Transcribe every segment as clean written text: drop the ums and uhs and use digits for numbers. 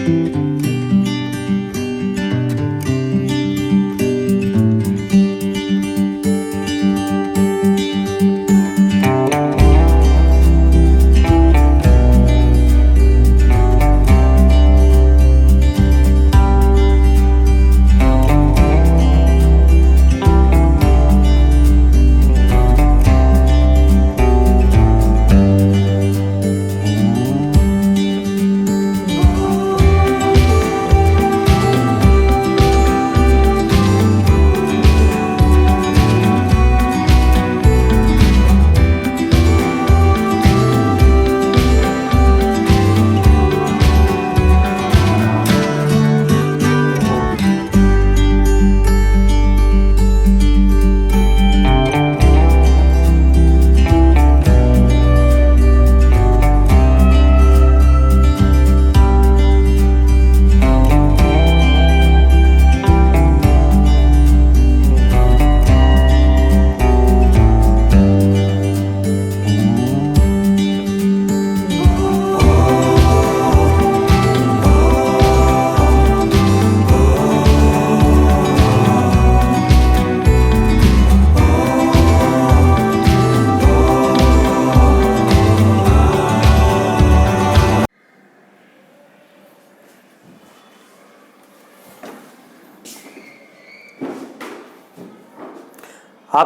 आप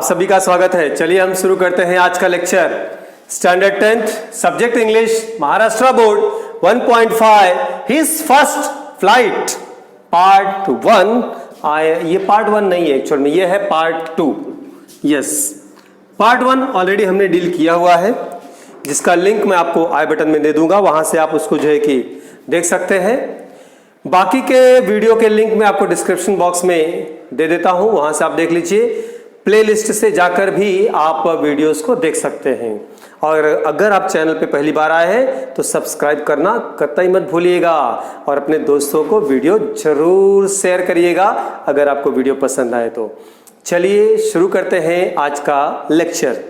सभी का स्वागत है। चलिए हम शुरू करते हैं आज का lecture. Standard 10th subject English Maharashtra board 1.5 his first flight part 1। ये पार्ट 1 नहीं है एक्चुअल में, ये है पार्ट 2। यस, पार्ट 1 ऑलरेडी हमने डील किया हुआ है, जिसका लिंक मैं आपको आई बटन में दे दूंगा, वहां से आप उसको जो है कि देख सकते हैं। बाकी के वीडियो के लिंक मैं आपको डिस्क्रिप्शन बॉक्स में दे देता हूं, वहां से आप देख लीजिए। प्लेलिस्ट से जाकर भी आप वीडियोस को देख सकते हैं। और अगर आप चैनल पे पहली बार आए हैं तो सब्सक्राइब करना कतई मत भूलिएगा और अपने दोस्तों को वीडियो जरूर शेयर करिएगा अगर आपको वीडियो पसंद आए तो। चलिए शुरू करते हैं आज का लेक्चर।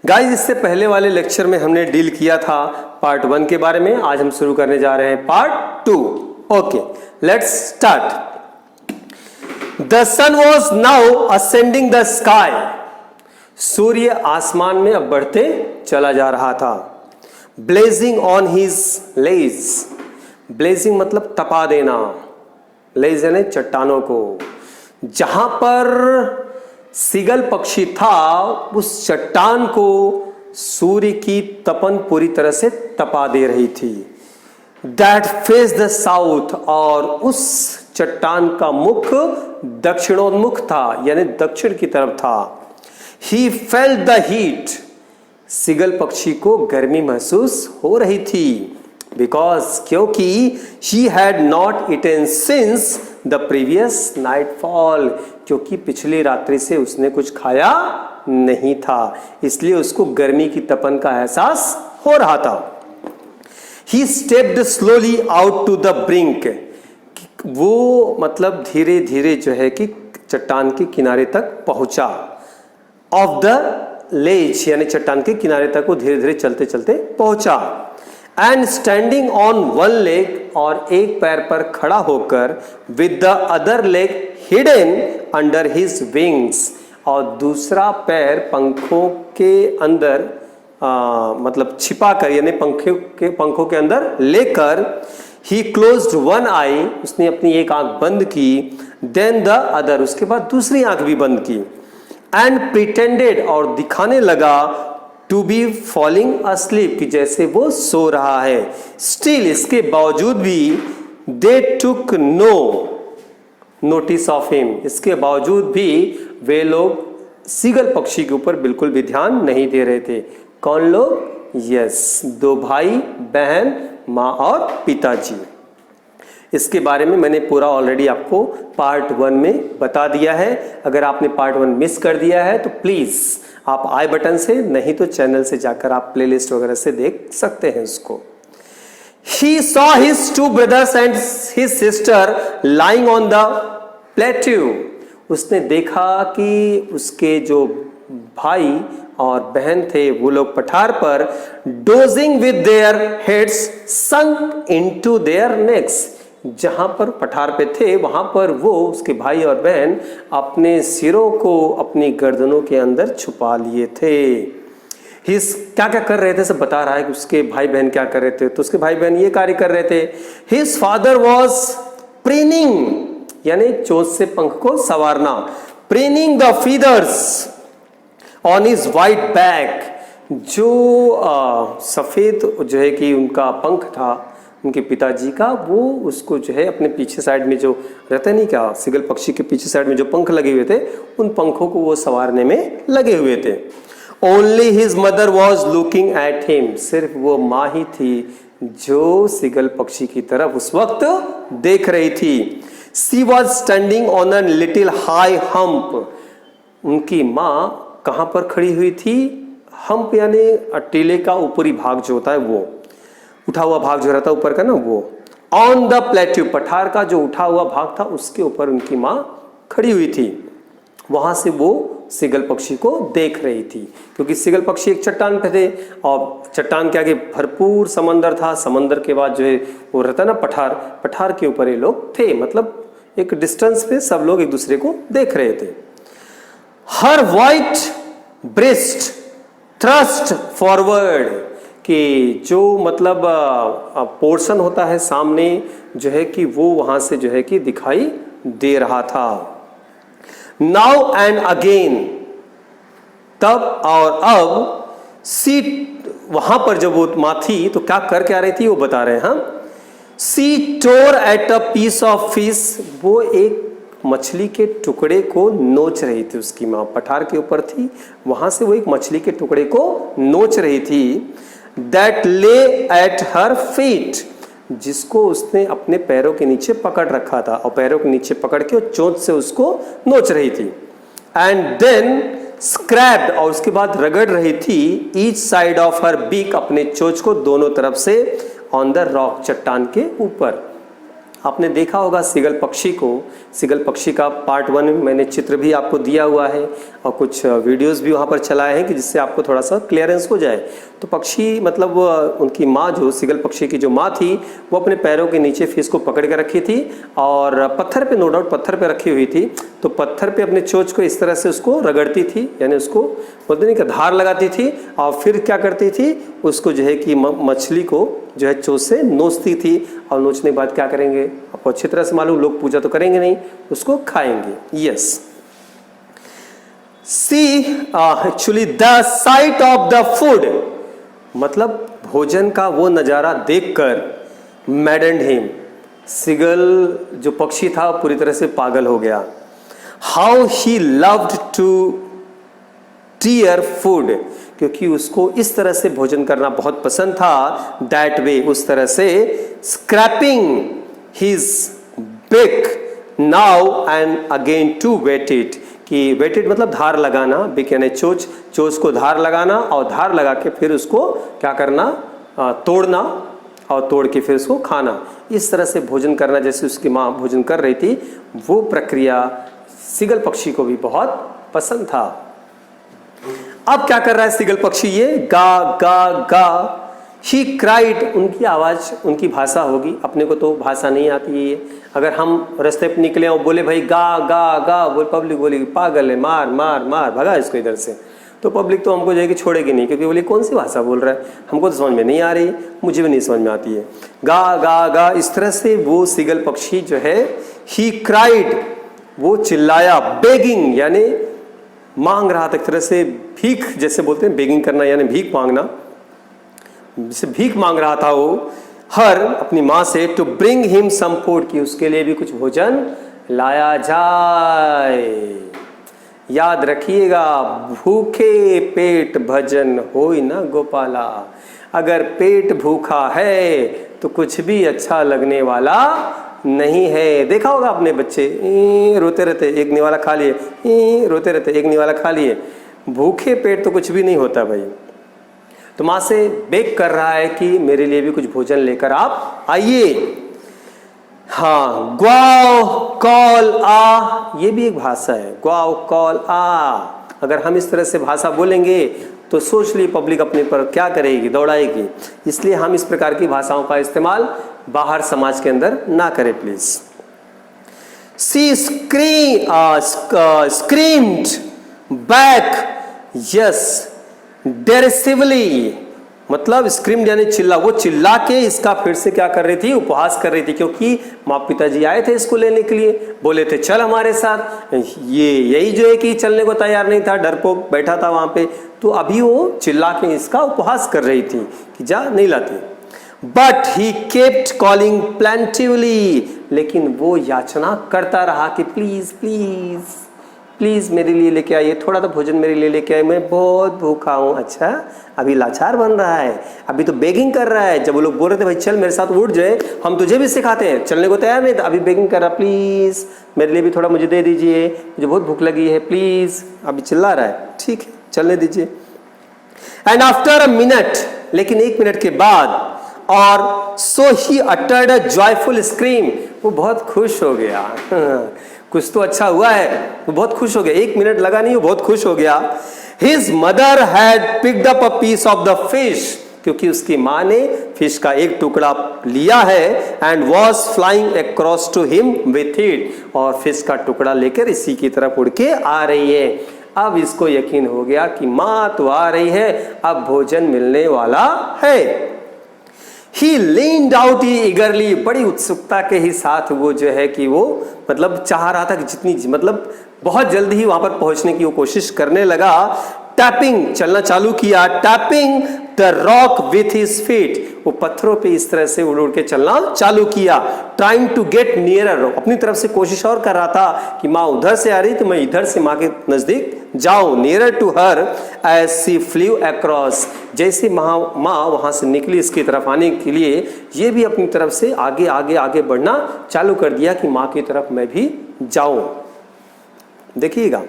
गाइस, इससे पहले वाले लेक्चर में हमने डील किया था पार्ट 1 के बारे में। आज हम शुरू करने जा रहे हैं part 2। Okay, let's start. The sun was now ascending the sky. सूर्य आसमान में अब बढ़ते चला जा रहा था। Blazing on his lays. Blazing मतलब तपा देना, लेज यानी चट्टानों को। जहां पर सीगल पक्षी था उस चट्टान को सूर्य की तपन पूरी तरह से तपा दे रही थी। That face the south, और उस चट्टान का मुख दक्षिणोन्मुख था, यानी दक्षिण की तरफ था। He felt the heat. Seagull पक्षी को गर्मी महसूस हो रही थी। Because क्योंकि she had not eaten since the previous nightfall, क्योंकि पिछली रात्रि से उसने कुछ खाया नहीं था, इसलिए उसको गर्मी की तपन का एहसास हो रहा था। He stepped slowly out to the brink. वो मतलब धीरे धीरे जो है कि चट्टान के किनारे तक पहुंचा। ऑफ द लेज, यानी चट्टान के किनारे तक वो धीरे धीरे चलते चलते पहुंचा। And standing on one leg, और एक पैर पर खड़ा होकर, with the other leg hidden under his wings, और दूसरा पैर पंखों के अंदर मतलब छिपा कर, यानी पंखों के अंदर लेकर, ही क्लोज्ड वन आई, उसने अपनी एक आंख बंद की, देन द अदर, उसके बाद दूसरी आंख भी बंद की, एंड प्रिटेंडेड, और दिखाने लगा, टू बी फॉलिंग अस्लीप, कि जैसे वो सो रहा है। स्टिल, इसके बावजूद भी, they took no notice of him, इसके बावजूद भी वे लोग सीगल पक्षी के ऊपर बिल्कुल भी ध्यान नहीं दे रहे थे। कौन लोग? यस, दो भाई बहन, माँ और पिताजी। इसके बारे में मैंने पूरा ऑलरेडी आपको पार्ट 1 में बता दिया है। अगर आपने पार्ट 1 मिस कर दिया है तो प्लीज आप आई बटन से, नहीं तो चैनल से जाकर आप प्लेलिस्ट वगैरह से देख सकते हैं उसको। He saw his two brothers and his sister lying on the plateau. उसने देखा कि उसके जो भाई और बहन थे वो लोग पठार पर dosing with their heads sunk into their next. जहां पर पठार पे थे वहां पर वो उसके भाई और बहन अपने सिरों को अपनी गर्दनों के अंदर छुपा लिए थे। क्या क्या कर रहे थे सब बता रहा है कि उसके भाई बहन क्या कर रहे थे। तो उसके भाई बहन ये कार्य कर रहे थे। हिज फादर वॉज प्रीनिंग, यानी चोंच से पंख को संवारना, preening the feathers on his white back. जो सफेद जो है कि उनका पंख था उनके पिताजी का, वो उसको जो है अपने पीछे साइड में जो रहता नहीं क्या, सिगल पक्षी के पीछे साइड में जो पंख लगे हुए थे उन पंखों को वो संवारने में लगे हुए थे। Only his mother was looking at him, सिर्फ वो माँ ही थी जो सिगल पक्षी की तरफ उस वक्त देख रही थी। She was standing on a little high hump, उनकी माँ कहां पर खड़ी हुई थी? हम्प यानी टीले का ऊपरी भाग जो होता है, वो उठा हुआ भाग जो रहता है ऊपर का ना, वो ऑन द प्लेट्यू, पठार का जो उठा हुआ भाग था उसके ऊपर उनकी माँ खड़ी हुई थी। वहां से वो सिगल पक्षी को देख रही थी, क्योंकि सिगल पक्षी एक चट्टान पे थे और चट्टान के आगे भरपूर समंदर था। समंदर के बाद जो है वो रहता ना पठार, पठार के ऊपर ये लोग थे, मतलब एक डिस्टेंस पे सब लोग एक दूसरे को देख रहे थे। हर वाइट ब्रेस्ट थ्रस्ट फॉरवर्ड, कि जो मतलब पोर्शन होता है सामने जो है कि वो वहां से जो है कि दिखाई दे रहा था। नाउ एंड अगेन, तब और अब, सी, वहां पर जब वो माँ थी तो क्या रही थी वो बता रहे हैं हम। She tore at a piece of fish, वो एक मछली के टुकड़े को नोच रही थी। उसकी माँ पठार के ऊपर थी, वहां से वो एक मछली के टुकड़े को नोच रही थी। दैट ले एट हर फीट, जिसको उसने अपने पैरों के नीचे पकड़ रखा था और पैरों के नीचे पकड़ के चोंच से उसको नोच रही थी। एंड देन स्क्रैप्ड, और उसके बाद रगड़ रही थी each side of her beak, अपने चोंच को दोनों तरफ से, ऑन द रॉक, चट्टान के ऊपर। आपने देखा होगा सिगल पक्षी को, सिगल पक्षी का पार्ट 1 में मैंने चित्र भी आपको दिया हुआ है और कुछ वीडियोस भी वहाँ पर चलाए हैं कि जिससे आपको थोड़ा सा क्लियरेंस हो जाए। तो पक्षी मतलब उनकी माँ, जो सिगल पक्षी की जो माँ थी, वो अपने पैरों के नीचे फिश को पकड़ के रखी थी और पत्थर पे, नो डाउट पत्थर पे रखी हुई थी। तो पत्थर पे अपने चोंच को इस तरह से उसको रगड़ती थी, यानी उसको बोलते नहीं कि धार लगाती थी, और फिर क्या करती थी, उसको जो है कि मछली को जो है चोंच से नोचती थी। और नोचने के बाद क्या करेंगे आपको अच्छी तरह से मालूम, लोग पूजा तो करेंगे नहीं, उसको खाएंगे। Yes, she actually the sight of the food, मतलब भोजन का वो नजारा देखकर मैडेंड हिम, सिगल जो पक्षी था पूरी तरह से पागल हो गया। How he loved to tear food, क्योंकि उसको इस तरह से भोजन करना बहुत पसंद था। दैट वे, उस तरह से, scraping his beak now and again to whet it, कि वेटेड मतलब धार लगाना, बिक यानी चोंच, चोंच को धार लगाना और धार लगा के फिर उसको क्या करना, तोड़ना और तोड़ के फिर उसको खाना। इस तरह से भोजन करना जैसे उसकी माँ भोजन कर रही थी, वो प्रक्रिया सिगल पक्षी को भी बहुत पसंद था। अब क्या कर रहा है सिगल पक्षी, ये गा गा गा, ही क्राइड, उनकी आवाज, उनकी भाषा होगी, अपने को तो भाषा नहीं आती है। अगर हम रास्ते पे निकले और बोले भाई गा गा गा, बोल पब्लिक बोलेगी पागल है, मार मार मार, भगा इसको इधर से, तो पब्लिक तो हमको जाएगी छोड़ेगी नहीं, क्योंकि बोली कौन सी भाषा बोल रहा है, हमको तो समझ में नहीं आ रही, मुझे भी नहीं समझ में आती है। गा गा गा, इस तरह से वो सिगल पक्षी जो है, ही क्राइड, वो चिल्लाया, बेगिंग यानी मांग रहा था, एक तरह से भीख जैसे बोलते हैं, बेगिंग करना यानी भीख मांगना, जैसे भीख मांग रहा था वो, हर अपनी माँ से, to bring him some food, की उसके लिए भी कुछ भोजन लाया जाए। याद रखिएगा, भूखे पेट भजन होई ना गोपाला, अगर पेट भूखा है तो कुछ भी अच्छा लगने वाला नहीं है। देखा होगा अपने बच्चे रोते रहते, एक निवाला खा लिए, रोते रहते, एक निवाला खा लिए, भूखे पेट तो कुछ भी नहीं होता भाई। तो माँ से बेग कर रहा है कि मेरे लिए भी कुछ भोजन लेकर आप आइए। हाँ, ग्वाओ कॉल आ, ये भी एक भाषा है, ग्वाओ कॉल आ, अगर हम इस तरह से भाषा बोलेंगे तो सोच ली पब्लिक अपने पर क्या करेगी, दौड़ाएगी। इसलिए हम इस प्रकार की भाषाओं का इस्तेमाल बाहर समाज के अंदर ना करें please. She screamed back, yes, derisively, मतलब स्क्रीम यानी चिल्ला, वो चिल्ला के इसका फिर से क्या कर रही थी, उपहास कर रही थी, क्योंकि माँ पिताजी आए थे इसको लेने के लिए, बोले थे चल हमारे साथ। ये यही जो है कि चलने को तैयार नहीं था, डरपोक बैठा था वहां पे, तो अभी वो चिल्ला के इसका उपहास कर रही थी कि जा नहीं लाती। But he kept calling plaintively, लेकिन वो याचना करता रहा कि प्लीज प्लीज प्लीज मेरे लिए लेके आइए, थोड़ा तो भोजन मेरे लिए लेके आइए, मैं बहुत भूखा हूँ। अच्छा, अभी लाचार बन रहा है, अभी तो बेगिंग कर रहा है। जब वो लोग बोल रहे थे भाई चल मेरे साथ उठ जाए, हम तुझे भी सिखाते हैं, चलने को तैयार नहीं था, अभी बेगिंग कर रहा, प्लीज मेरे लिए भी थोड़ा मुझे दे दीजिए, मुझे बहुत भूख लगी है प्लीज, अभी चिल्ला रहा है, ठीक है चलने दीजिए। एंड आफ्टर अ मिनट, लेकिन 1 मिनट के बाद, और so he uttered a joyful scream, वो बहुत खुश हो गया। कुछ तो अच्छा हुआ है, वो बहुत खुश हो गया, 1 मिनट लगा नहीं, वो बहुत खुश हो गया। His mother had picked up a piece of the fish, क्योंकि उसकी माँ ने फिश का एक टुकड़ा लिया है, and was flying across to him with it, और फिश का टुकड़ा लेकर इसी की तरफ उड़ के आ रही है। अब इसको यकीन हो गया कि माँ तो आ रही है, अब भोजन मिलने वाला है। He leaned out eagerly, बड़ी उत्सुकता के ही साथ वो जो है कि वो मतलब चाह रहा था कि जितनी मतलब बहुत जल्दी ही वहां पर पहुंचने की वो कोशिश करने लगा। टैपिंग, चलना चालू किया, tapping the rock with his feet, वो पत्थरों पे इस तरह से उड़ उड़ के चलना चालू किया। ट्राइंग टू गेट नियरर, अपनी तरफ से कोशिश और कर रहा था कि माँ उधर से आ रही तो मैं इधर से माँ के नजदीक जाऊं। Nearer to her as she flew across, जैसे माँ वहां से निकली इसकी तरफ आने के लिए, ये भी अपनी तरफ से आगे आगे आगे बढ़ना चालू कर दिया कि माँ की तरफ मैं भी जाऊं। देखिएगा,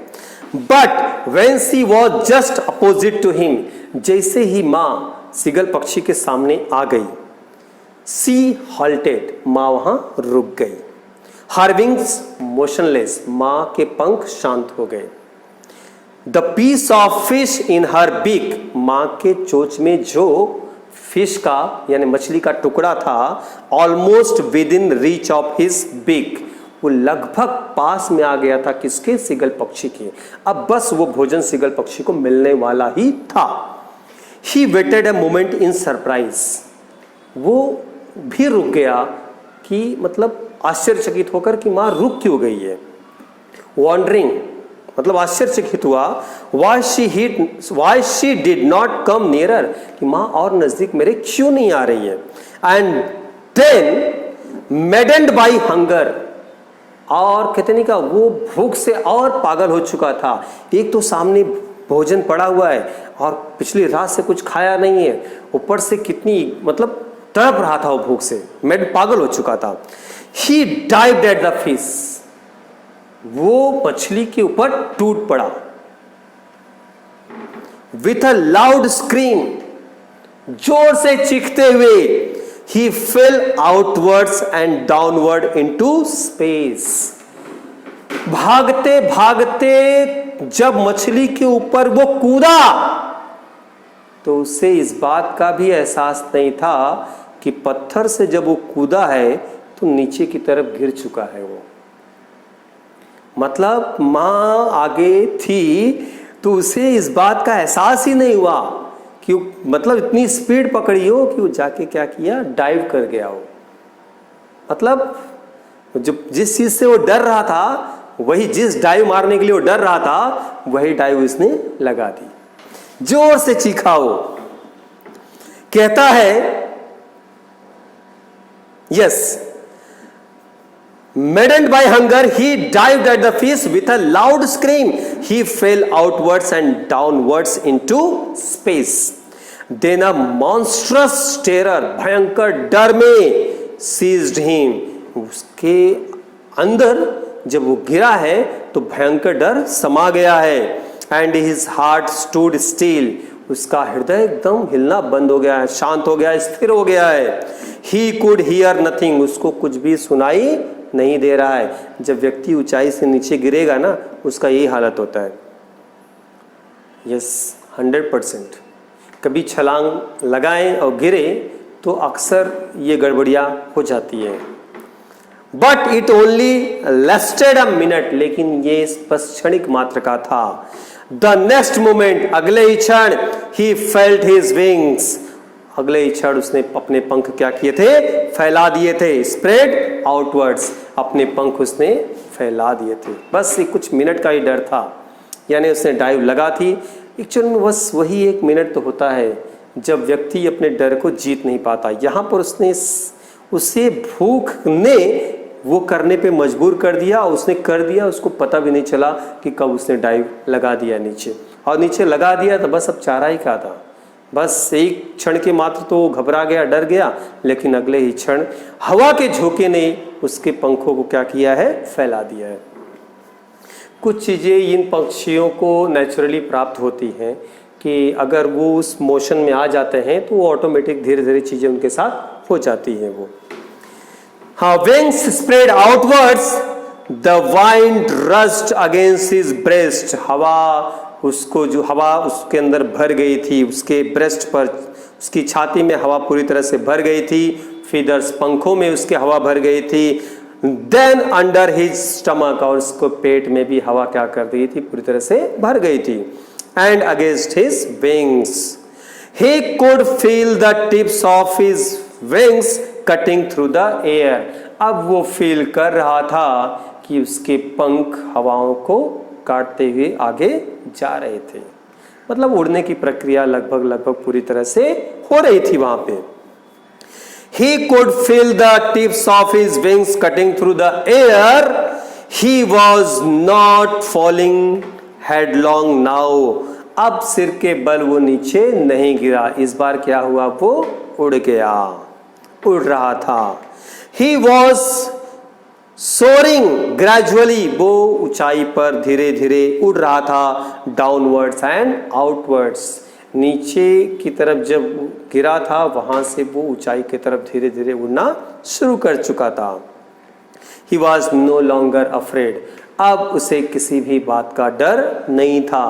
but when she was just opposite to him, जैसे ही माँ सिगल पक्षी के सामने आ गई, सी हॉल्टेड, माँ वहां रुक गई। हर विंग्स मोशनलेस, माँ के पंख शांत हो गए। The piece of fish in her beak, माँ के चोंच में जो फिश का यानी मछली का टुकड़ा था, almost within reach of his beak, वो लगभग पास में आ गया था किसके, सिगल पक्षी के। अब बस वो भोजन सिगल पक्षी को मिलने वाला ही था। He waited a moment in surprise, वो भी रुक गया कि मतलब आश्चर्यचकित होकर कि माँ रुक क्यों गई है। वॉन्डरिंग, मतलब आश्चर्यचकित हुआ। Why she did not come nearer, कि माँ और नजदीक मेरे क्यों नहीं आ रही है। एंड देन मेडेंड बाई हंगर, और कहते नहीं का वो भूख से और पागल हो चुका था। एक तो सामने भोजन पड़ा हुआ है और पिछली रात से कुछ खाया नहीं है, ऊपर से कितनी मतलब तड़प रहा था वो भूख से, मैं पागल हो चुका था। ही डाइव्ड एट द फिश, वो मछली के ऊपर टूट पड़ा। विथ अ लाउड स्क्रीम, जोर से चीखते हुए, he fell outwards and downward into space, भागते भागते जब मछली के ऊपर वो कूदा तो उसे इस बात का भी एहसास नहीं था कि पत्थर से जब वो कूदा है तो नीचे की तरफ गिर चुका है वो। मतलब मां आगे थी तो उसे इस बात का एहसास ही नहीं हुआ कि मतलब इतनी स्पीड पकड़ी हो कि वो जाके क्या किया, डाइव कर गया हो। मतलब जो जिस चीज से वो डर रहा था, वही जिस डाइव मारने के लिए वो डर रहा था, वही डाइव उसने लगा दी। जोर से चीखा वो। कहता है yes, maddened by hunger he dived at the fish with a loud scream, he fell outwards and downwards into space. Then a monstrous terror, भयंकर डर में seized him, उसके अंदर जब वो गिरा है तो भयंकर डर समा गया है। And his heart stood still, उसका हृदय एकदम हिलना बंद हो गया है, शांत हो गया है, स्थिर हो गया है। He could hear nothing, उसको कुछ भी सुनाई नहीं दे रहा है। जब व्यक्ति ऊंचाई से नीचे गिरेगा ना, उसका यही हालत होता है। यस 100%। कभी छलांग लगाएं और गिरे तो अक्सर ये गड़बड़ियाँ हो जाती है। But it only lasted a minute, लेकिन ये बस क्षणिक मात्र का था। द नेक्स्ट मोमेंट, अगले ही क्षण, ही फेल्ट हिज विंग्स, अगले ही क्षण उसने अपने पंख क्या किए थे, फैला दिए थे। स्प्रेड आउटवर्ड्स, अपने पंख उसने फैला दिए थे। बस ये कुछ मिनट का ही डर था, यानी उसने डाइव लगा थी। एक्चुअल में बस वही एक मिनट तो होता है जब व्यक्ति अपने डर को जीत नहीं पाता। यहाँ पर उसने उसे भूख ने वो करने पे मजबूर कर दिया, उसने कर दिया, उसको पता भी नहीं चला कि कब उसने डाइव लगा दिया नीचे। और नीचे लगा दिया तो बस अब चारा ही क्या था, बस एक क्षण के मात्र तो घबरा गया, डर गया, लेकिन अगले ही क्षण हवा के झोंके ने उसके पंखों को क्या किया है, फैला दिया है। कुछ चीज़ें इन पक्षियों को नेचुरली प्राप्त होती हैं कि अगर वो उस मोशन में आ जाते हैं तो वो ऑटोमेटिक धीरे धीरे चीज़ें उनके साथ हो जाती हैं। वो हाँ, wings spread outwards, the wind rust against his breast, हवा उसको, जो हवा उसके अंदर भर गई थी, उसके ब्रेस्ट पर, उसकी छाती में हवा पूरी तरह से भर गई थी। फीदर्स, पंखों में उसके हवा भर गई थी। देन अंडर हिज स्टमक, और उसको पेट में भी हवा क्या कर दी थी, पूरी तरह से भर गई थी। And against his wings he could feel the tips of his wings cutting through the air, अब वो फील कर रहा था कि उसके पंख हवाओं को काटते हुए आगे जा रहे थे। मतलब उड़ने की प्रक्रिया लगभग पूरी तरह से हो रही थी वहां पे। He could feel the tips of his wings cutting through the air. He was not falling headlong now. अब सिर के बल वो नीचे नहीं गिरा, इस बार क्या हुआ, वो उड़ गया, उड़ रहा था। He was soaring gradually, वो ऊंचाई पर धीरे धीरे उड़ रहा था। Downwards and outwards, नीचे की तरफ जब गिरा था वहां से वो ऊंचाई की तरफ धीरे धीरे उड़ना शुरू कर चुका था। He was no longer afraid, अब उसे किसी भी बात का डर नहीं था।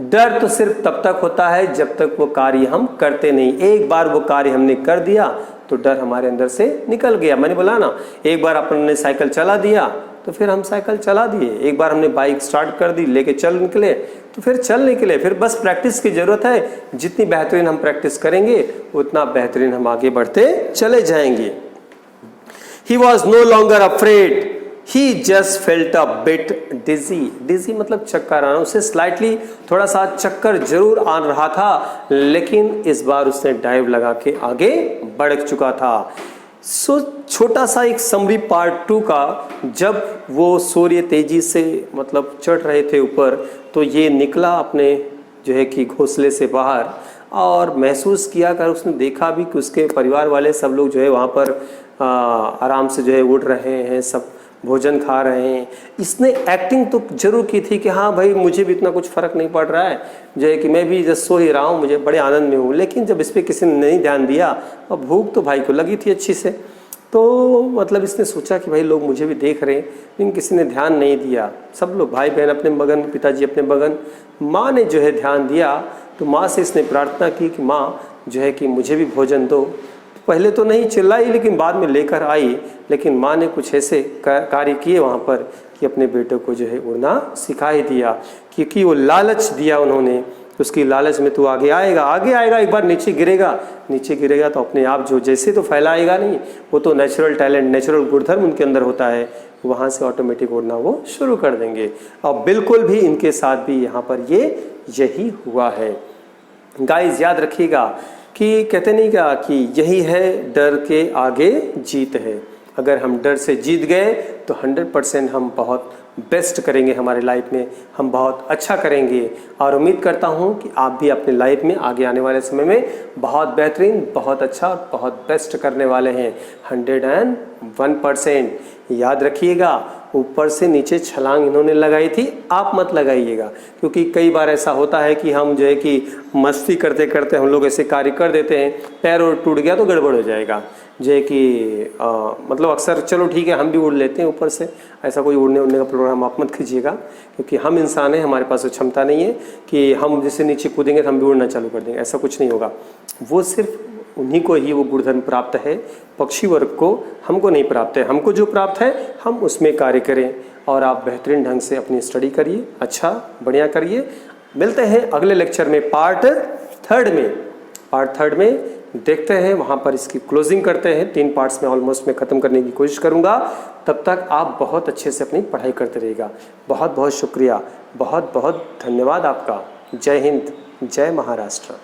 डर तो सिर्फ तब तक होता है जब तक वो कार्य हम करते नहीं। एक बार वो कार्य हमने कर दिया तो डर हमारे अंदर से निकल गया। मैंने बोला ना, एक बार अपन ने साइकिल चला दिया तो फिर हम साइकिल चला दिए, एक बार हमने बाइक स्टार्ट कर दी, लेके चल निकले तो फिर चल निकले। फिर बस प्रैक्टिस की जरूरत है, जितनी बेहतरीन हम प्रैक्टिस करेंगे उतना बेहतरीन हम आगे बढ़ते चले जाएंगे। He was no longer afraid, he just felt a bit dizzy. Dizzy मतलब चक्कर आना, उसे स्लाइटली थोड़ा सा चक्कर जरूर आ रहा था, लेकिन इस बार उसने डाइव लगा के आगे बढ़ चुका था। छोटा सा एक समरी पार्ट 2 का, जब वो सूर्य तेजी से मतलब चढ़ रहे थे ऊपर, तो ये निकला अपने जो है कि घोंसले से बाहर और महसूस किया कर उसने देखा भी कि उसके परिवार वाले सब लोग जो है वहाँ पर आराम से जो है उड़ रहे हैं, सब भोजन खा रहे हैं। इसने एक्टिंग तो जरूर की थी कि हाँ भाई मुझे भी इतना कुछ फ़र्क नहीं पड़ रहा है, जो है कि मैं भी जस्ट सो ही रहा हूँ, मुझे बड़े आनंद में हूँ। लेकिन जब इस पर किसी ने नहीं ध्यान दिया, और भूख तो भाई को लगी थी अच्छी से, तो मतलब इसने सोचा कि भाई लोग मुझे भी देख रहे हैं, लेकिन किसी ने ध्यान नहीं दिया। सब लोग भाई बहन अपने मगन, पिताजी अपने मगन, माँ ने जो है ध्यान दिया, तो माँ से इसने प्रार्थना की कि माँ जो है कि मुझे भी भोजन दो। पहले तो नहीं चिल्लाई, लेकिन बाद में लेकर आई। लेकिन माँ ने कुछ ऐसे कार्य किए वहाँ पर कि अपने बेटे को जो है उड़ना सिखा ही दिया, क्योंकि वो लालच दिया उन्होंने, उसकी लालच में तू आगे आएगा, एक बार नीचे गिरेगा तो अपने आप जो जैसे तो फैलाएगा नहीं, वो तो नेचुरल टैलेंट, नेचुरल गुणधर्म उनके अंदर होता है, वहाँ से ऑटोमेटिक उड़ना वो शुरू कर देंगे। और बिल्कुल भी इनके साथ भी यहाँ पर यही हुआ है। गाइस याद रखिएगा कि कहते नहीं क्या कि यही है डर के आगे जीत है। अगर हम डर से जीत गए तो 100% हम बहुत बेस्ट करेंगे हमारे लाइफ में, हम बहुत अच्छा करेंगे। और उम्मीद करता हूँ कि आप भी अपने लाइफ में आगे आने वाले समय में बहुत बेहतरीन, बहुत अच्छा और बहुत बेस्ट करने वाले हैं। 101%। याद रखिएगा, ऊपर से नीचे छलांग इन्होंने लगाई थी, आप मत लगाइएगा, क्योंकि कई बार ऐसा होता है कि हम जो है कि मस्ती करते करते हम लोग ऐसे कार्य कर देते हैं, पैर और टूट गया तो गड़बड़ हो जाएगा। जो है कि मतलब अक्सर चलो ठीक है हम भी उड़ लेते हैं ऊपर से, ऐसा कोई उड़ने का प्रोग्राम आप मत कीजिएगा, क्योंकि हम इंसान हैं, हमारे पास वो क्षमता नहीं है कि हम जैसे नीचे कूदेंगे तो हम भी उड़ना चालू कर देंगे, ऐसा कुछ नहीं होगा। वो सिर्फ उन्हीं को ही वो गुणधर्म प्राप्त है, पक्षी वर्ग को, हमको नहीं प्राप्त है। हमको जो प्राप्त है हम उसमें कार्य करें और आप बेहतरीन ढंग से अपनी स्टडी करिए, अच्छा बढ़िया करिए। मिलते हैं अगले लेक्चर में पार्ट थर्ड में देखते हैं, वहाँ पर इसकी क्लोजिंग करते हैं। 3 पार्ट्स में ऑलमोस्ट मैं ख़त्म करने की कोशिश करूँगा। तब तक आप बहुत अच्छे से अपनी पढ़ाई करते रहिएगा। बहुत बहुत शुक्रिया, बहुत बहुत धन्यवाद आपका। जय हिंद, जय महाराष्ट्र।